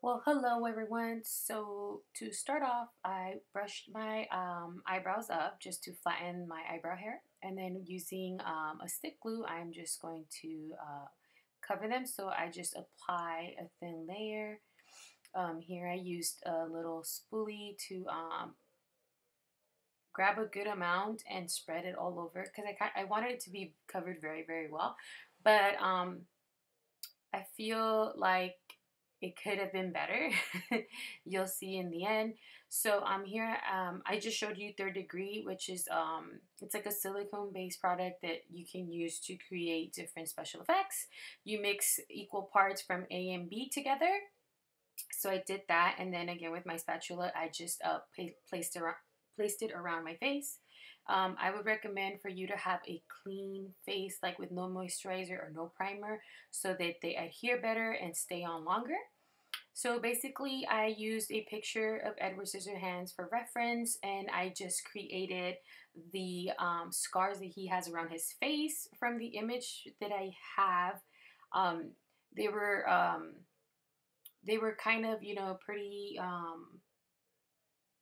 Well, hello everyone. So to start off, I brushed my eyebrows up just to flatten my eyebrow hair. And then using a stick glue, I'm just going to cover them. So I just apply a thin layer. Here I used a little spoolie to grab a good amount and spread it all over because I wanted it to be covered very, very well. But I feel like it could have been better. You'll see in the end. So here I just showed you third degree, which is it's like a silicone based product that you can use to create different special effects. You mix equal parts from A and B together. So I did that, and then again with my spatula I just placed it around my face. I would recommend for you to have a clean face, like with no moisturizer or no primer, so that they adhere better and stay on longer. So basically, I used a picture of Edward Scissorhands for reference, and I just created the scars that he has around his face from the image that I have. Um, they were kind of,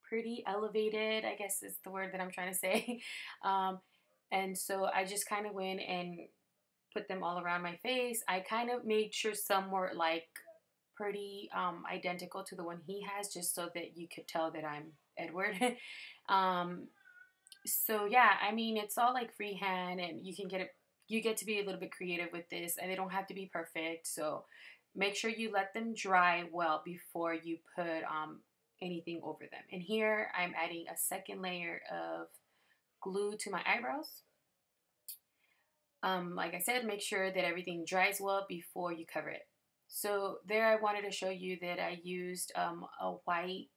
pretty elevated, I guess is the word that I'm trying to say. And so I just kind of went and put them all around my face. I kind of made sure some were like pretty identical to the one he has, just so that you could tell that I'm Edward. um, so yeah, I mean, it's all like freehand, and you get to be a little bit creative with this, and they don't have to be perfect. So make sure you let them dry well before you put anything over them. And here I'm adding a second layer of glue to my eyebrows. Like I said, make sure that everything dries well before you cover it. So there I wanted to show you that I used a white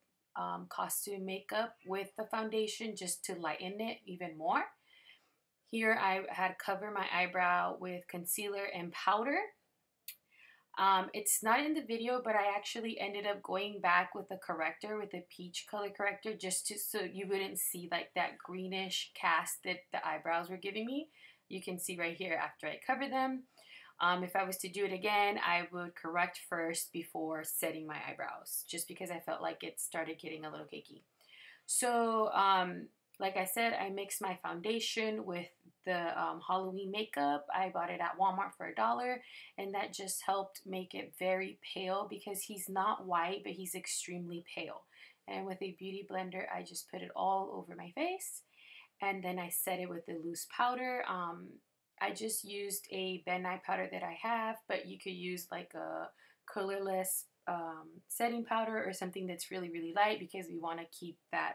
costume makeup with the foundation just to lighten it even more. Here I had covered my eyebrow with concealer and powder. It's not in the video, but I actually ended up going back with a corrector, with a peach color corrector, so you wouldn't see like that greenish cast that the eyebrows were giving me. You can see right here after I cover them. If I was to do it again, I would correct first before setting my eyebrows, just because I felt like it started getting a little cakey. So, like I said, I mixed my foundation with the Halloween makeup. I bought it at Walmart for $1, and that just helped make it very pale because he's not white, but he's extremely pale. And with a beauty blender, I just put it all over my face, and then I set it with the loose powder. I just used a Ben Nye powder that I have, but you could use like a colorless setting powder or something that's really, really light, because we want to keep that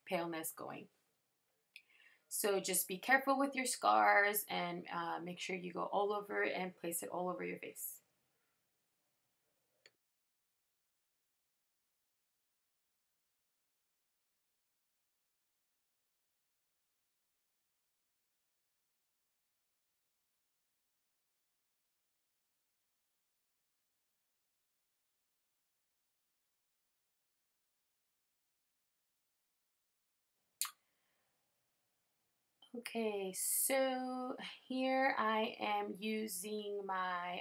paleness going. So just be careful with your scars, and make sure you go all over it and place it all over your face. Okay, so here I am using my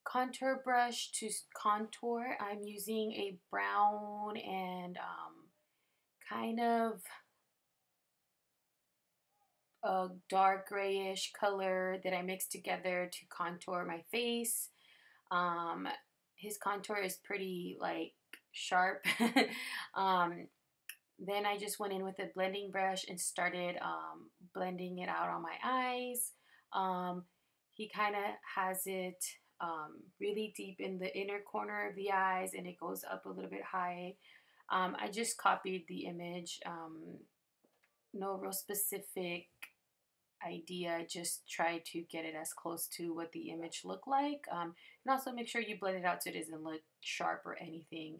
contour brush to contour. I'm using a brown and kind of a dark grayish color that I mixed together to contour my face. Um, his contour is pretty like sharp. um, then I just went in with a blending brush and started blending it out on my eyes. He kind of has it really deep in the inner corner of the eyes, and it goes up a little bit high. I just copied the image. No real specific idea, just try to get it as close to what the image looked like. And also make sure you blend it out so it doesn't look sharp or anything.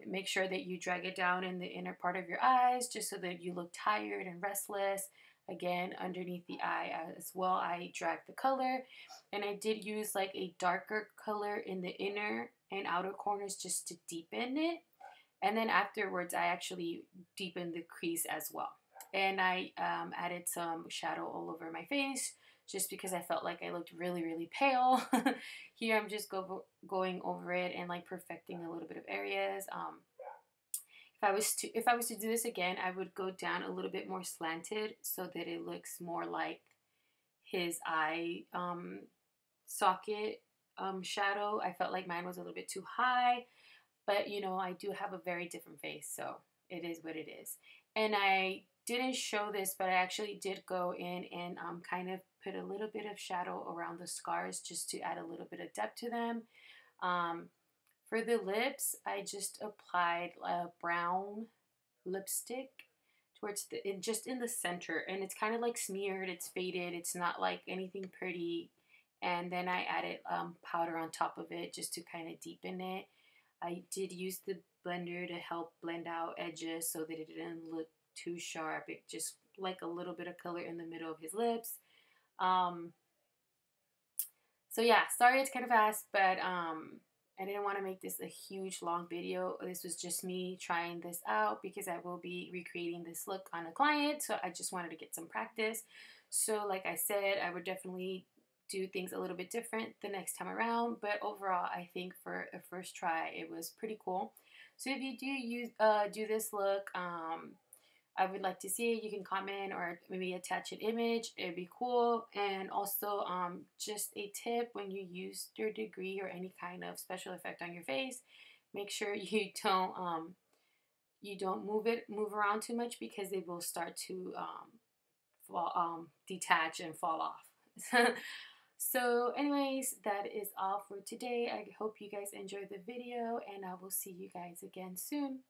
Make sure that you drag it down in the inner part of your eyes, just so that you look tired and restless. Again, underneath the eye as well, I dragged the color, and I did use like a darker color in the inner and outer corners just to deepen it. And then afterwards, I actually deepened the crease as well. And I added some shadow all over my face just because I felt like I looked really, really pale. Here I'm just going over it and like perfecting a little bit of areas. If I was to do this again, I would go down a little bit more slanted so that it looks more like his eye socket shadow. I felt like mine was a little bit too high, but you know, I do have a very different face, so it is what it is. And I didn't show this, but I actually did go in and kind of put a little bit of shadow around the scars just to add a little bit of depth to them. Um, for the lips, I just applied a brown lipstick towards just in the center, and it's kind of like smeared, it's faded, it's not like anything pretty. And then I added powder on top of it just to kind of deepen it. I did use the blender to help blend out edges so that it didn't look too sharp. It just like a little bit of color in the middle of his lips. Um, so yeah, sorry it's kind of fast, but I didn't want to make this a huge long video. This was just me trying this out because I will be recreating this look on a client. So I just wanted to get some practice. So like I said, I would definitely do things a little bit different the next time around. But overall, I think for a first try, it was pretty cool. So if you do this look, I would like to see it. You can comment or maybe attach an image. It'd be cool. And also, just a tip: when you use your degree or any kind of special effect on your face, make sure you don't move around too much because they will start to detach and fall off. So anyways, that is all for today. I hope you guys enjoyed the video, and I will see you guys again soon.